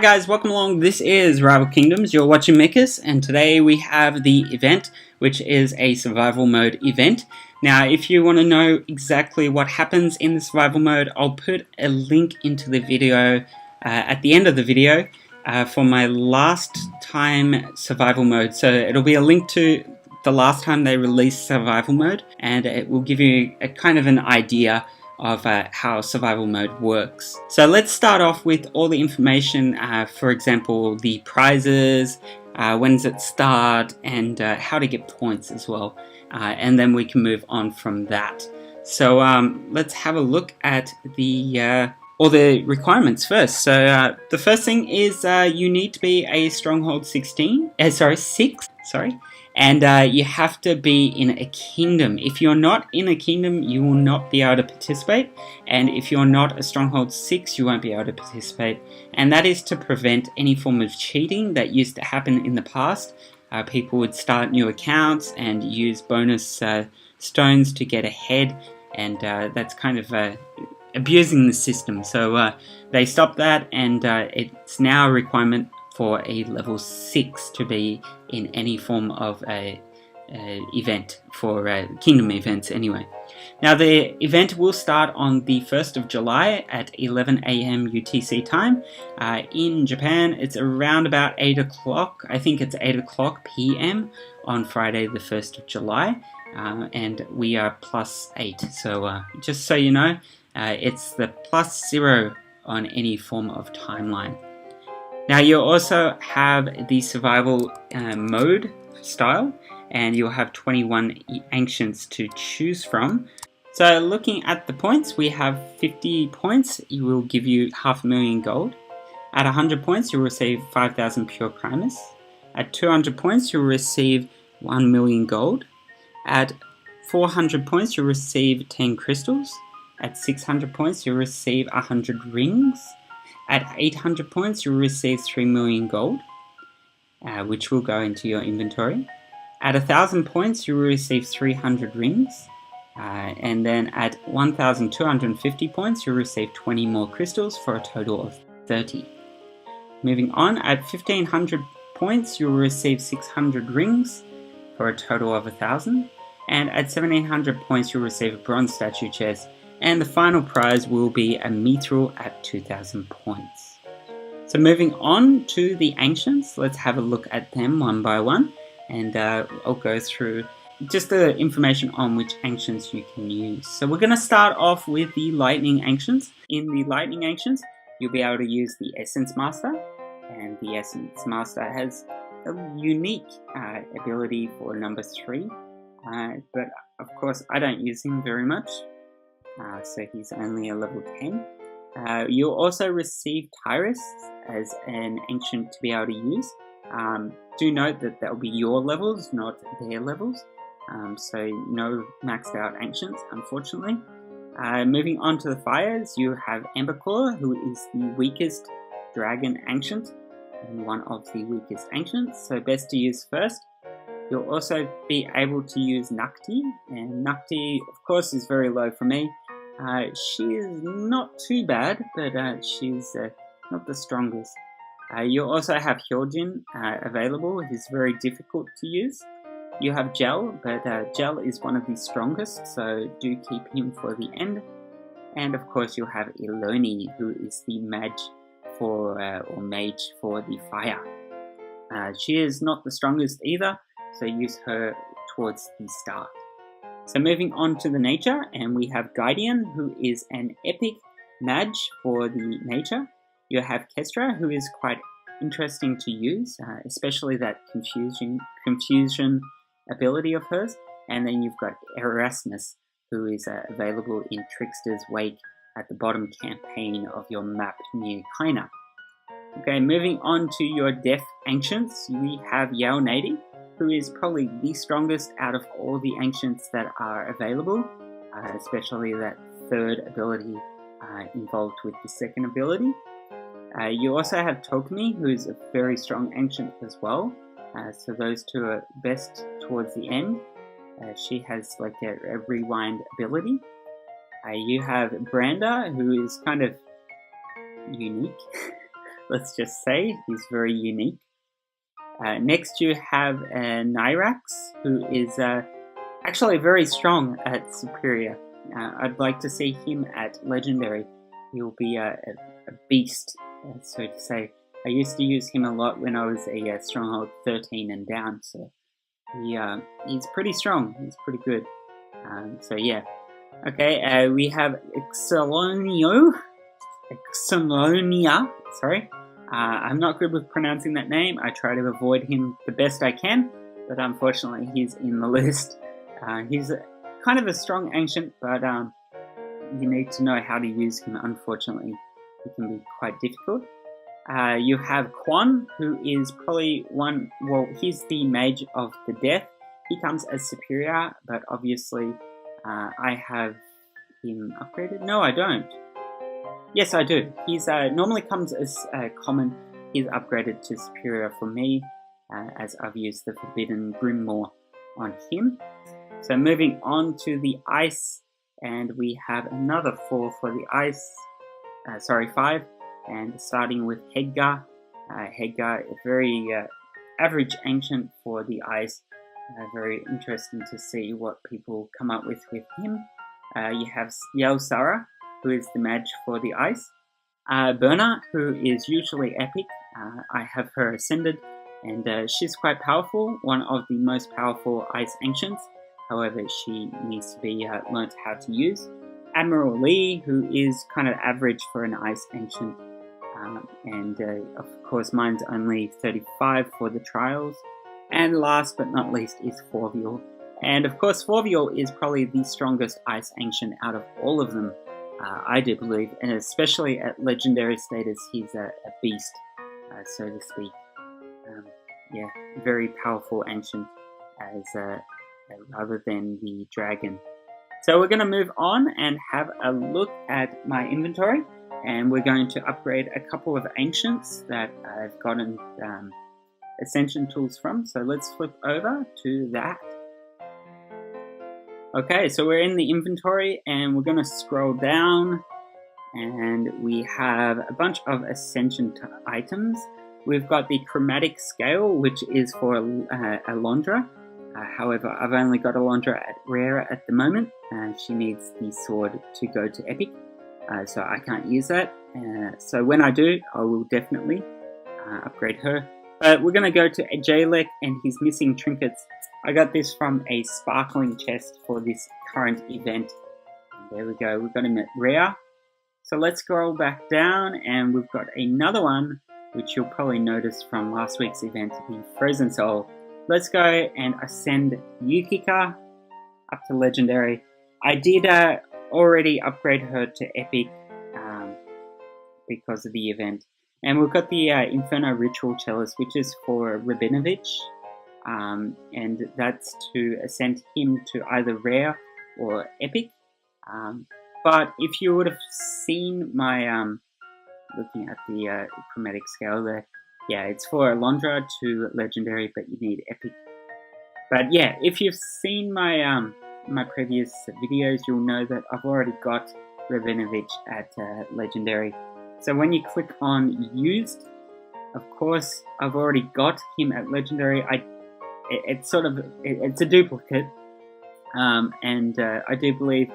guys, welcome along. This is Rival Kingdoms. You're watching mickus, and today we have the event, which is a survival mode event. Now, if you want to know exactly what happens in the survival mode, I'll put a link into the video at the end of the video for my last time survival mode. So it'll be a link to the last time they released survival mode, and it will give you a kind of an idea of how survival mode works. So let's start off with all the information, for example, the prizes, when does it start, and how to get points as well. And then we can move on from that. So let's have a look at the all the requirements first. So the first thing is you need to be a stronghold 6, and you have to be in a kingdom. If you're not in a kingdom, you will not be able to participate, and if you're not a stronghold 6, you won't be able to participate. And that is to prevent any form of cheating that used to happen in the past. People would start new accounts and use bonus stones to get ahead, and that's kind of abusing the system. So they stopped that, and it's now a requirement for a level 6 to be in any form of a event, for kingdom events anyway. Now the event will start on the 1st of July at 11 AM UTC time. In Japan it's around about 8 o'clock, I think it's 8 o'clock PM on Friday the 1st of July, and we are +8, so just so you know, it's the +0 on any form of timeline. Now you also have the survival mode style, and you'll have 21 ancients to choose from. So looking at the points, we have 50 points, it will give you 500,000 gold. At 100 points, you'll receive 5,000 pure primus. At 200 points, you'll receive 1 million gold. At 400 points, you'll receive 10 crystals. At 600 points, you'll receive 100 rings. At 800 points, you'll receive 3 million gold, which will go into your inventory. At 1,000 points, you will receive 300 rings. And then at 1,250 points, you'll receive 20 more crystals for a total of 30. Moving on, at 1,500 points, you'll receive 600 rings for a total of 1,000. And at 1,700 points, you'll receive a bronze statue chest. And the final prize will be a mithril at 2,000 points. So moving on to the ancients, let's have a look at them one by one, and I'll go through just the information on which ancients you can use. So we're going to start off with the lightning ancients. In the lightning ancients, you'll be able to use the essence master, and the essence master has a unique ability for number 3, but of course I don't use him very much. So he's only a level 10. You'll also receive Tyrus as an ancient to be able to use. Do note that will be your levels, not their levels. So no maxed out ancients, unfortunately. Moving on to the fires, you have Amberclaw, who is the weakest dragon ancient and one of the weakest ancients, so best to use first. You'll also be able to use Nukti, and Nukti, of course, is very low for me. She is not too bad, but she's not the strongest. You'll also have Hyojin available, who's very difficult to use. You have Gel, but Gel is one of the strongest, so do keep him for the end. And of course you'll have Iloni, who is the mage for the fire. She is not the strongest either, so use her towards the start. So moving on to the nature, and we have Guardian, who is an epic mage for the nature. You have Kestra, who is quite interesting to use, especially that confusion ability of hers. And then you've got Erasmus, who is available in Trickster's Wake at the bottom campaign of your map near Kaina. Okay, moving on to your deaf ancients, we have Yao Nadi, who is probably the strongest out of all the ancients that are available, especially that third ability involved with the second ability. You also have Tokumi, who is a very strong ancient as well, so those two are best towards the end. She has like a rewind ability. You have Branda, who is kind of unique. let's just say. He's very unique. Next you have Nyrax, who is actually very strong at Superior. I'd like to see him at Legendary. He'll be a beast, so to say. I used to use him a lot when I was a Stronghold 13 and down, so he's pretty strong. He's pretty good. So yeah. Okay, we have Excelonia, sorry. I'm not good with pronouncing that name. I try to avoid him the best I can, but unfortunately he's in the list. He's kind of a strong ancient, but you need to know how to use him. Unfortunately, he can be quite difficult. You have Quan, who is probably he's the Mage of the Death. He comes as Superior, but obviously I have him upgraded. No, I don't. Yes, I do. He's normally comes as Common. He's upgraded to Superior for me, as I've used the Forbidden Grimoire on him. So moving on to the Ice, and we have another 4 for the Ice. 5. And starting with Hedgar. Hedgar, a very average ancient for the Ice. Very interesting to see what people come up with him. You have Yelsara, who is the mage for the Ice. Berna, who is usually epic. I have her ascended, and she's quite powerful, one of the most powerful Ice ancients. However, she needs to be learnt how to use. Admiral Lee, who is kind of average for an Ice ancient. And of course mine's only 35 for the trials. And last but not least is Forviel. And of course Forviel is probably the strongest Ice ancient out of all of them, I do believe, and especially at legendary status he's a beast, so to speak. Yeah, very powerful ancient as rather than the dragon. So we're going to move on and have a look at my inventory. And we're going to upgrade a couple of ancients that I've gotten Ascension tools from. So let's flip over to that. Okay, so we're in the inventory and we're going to scroll down, and we have a bunch of Ascension items. We've got the Chromatic Scale, which is for Alondra. However, I've only got Alondra at Rare at the moment. She needs the sword to go to Epic. So I can't use that. So when I do, I will definitely upgrade her. But we're going to go to Jalek and his missing trinkets. I got this from a sparkling chest for this current event. And there we go, we've got him at Rare. So let's scroll back down and we've got another one, which you'll probably notice from last week's event, the Frozen Soul. Let's go and ascend Yukika up to Legendary. I did already upgrade her to Epic because of the event. And we've got the Inferno Ritual Chalice, which is for Rabinovich. And that's to ascend him to either Rare or Epic. But if you would have seen my, looking at the Chromatic Scale there, yeah, it's for Alondra to Legendary, but you need Epic. But yeah, if you've seen my my previous videos, you'll know that I've already got Rabinovich at Legendary. So when you click on Used, of course, I've already got him at Legendary. It's a duplicate, and I do believe,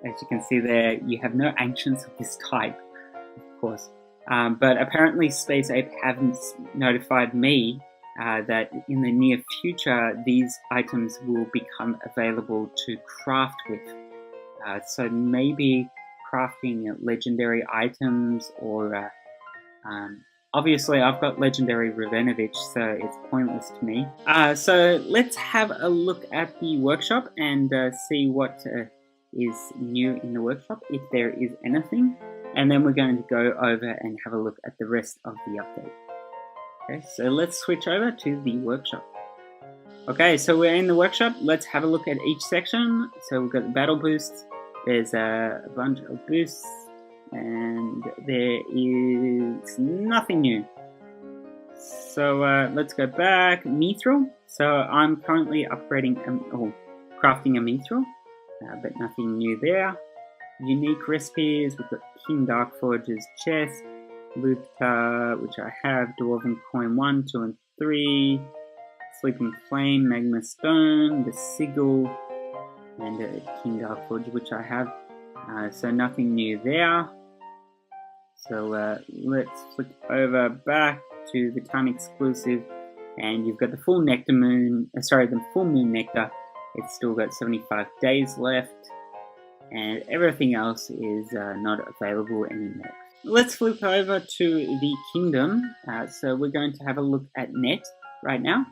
as you can see there, you have no ancients of this type, of course. But apparently Space Ape haven't notified me that in the near future these items will become available to craft with. So maybe crafting legendary items, or obviously I've got legendary Rabinovich, so it's pointless to me. So let's have a look at the workshop and see what is new in the workshop, if there is anything. And then we're going to go over and have a look at the rest of the update. Okay, so let's switch over to the workshop. Okay, so we're in the workshop. Let's have a look at each section. So we've got the battle boosts. There's a bunch of boosts, and there is nothing new. So let's go back. Mithril. So I'm currently upgrading or crafting a Mithril, but nothing new there. Unique recipes. We've got King Darkforge's chest. Luther, which I have, Dwarven Coin 1, 2, and 3, Sleeping Flame, Magma Stone, the Sigil, and King Darkforge, which I have. So nothing new there. So let's flick over back to the time exclusive, and you've got the full nectar moon. The full moon nectar. It's still got 75 days left, and everything else is not available anymore. Let's flip over to the kingdom. So we're going to have a look at net right now.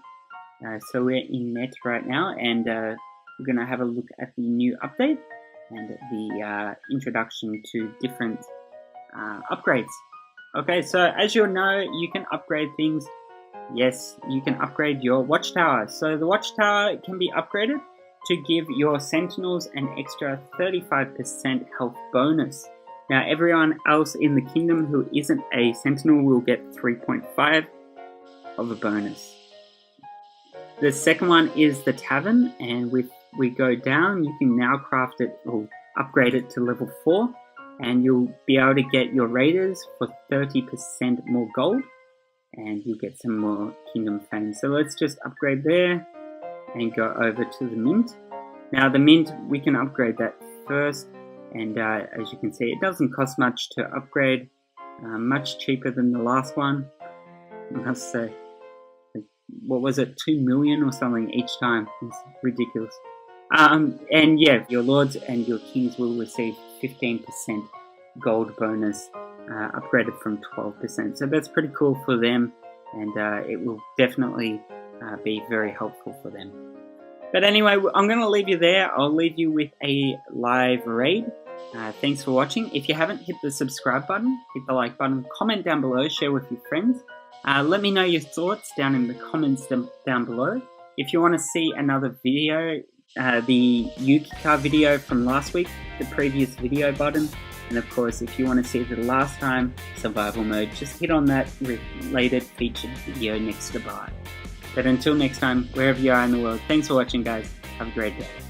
So we're in net right now, and we're going to have a look at the new update and the introduction to different upgrades. Okay, so as you'll know, you can upgrade things. Yes, you can upgrade your watchtower. So the watchtower can be upgraded to give your sentinels an extra 35% health bonus. Now everyone else in the kingdom who isn't a sentinel will get 3.5 of a bonus. The second one is the tavern, and if we go down, you can now craft it or upgrade it to level 4, and you'll be able to get your raiders for 30% more gold, and you'll get some more kingdom fame. So let's just upgrade there and go over to the mint. Now the mint, we can upgrade that first, and as you can see, it doesn't cost much to upgrade, much cheaper than the last one, I must say. What was it, 2 million or something each time? It's ridiculous. And yeah, your lords and your kings will receive 15% gold bonus, upgraded from 12%. So that's pretty cool for them, and it will definitely be very helpful for them. But anyway, I'm going to leave you there. I'll leave you with a live raid. Thanks for watching. If you haven't hit the subscribe button, hit the like button, comment down below, share with your friends. Let me know your thoughts down in the comments down below. If you want to see another video, the Yukika video from last week, the previous video button, and of course if you want to see the last time survival mode, just hit on that related featured video next to buy. But until next time, wherever you are in the world, thanks for watching guys, have a great day.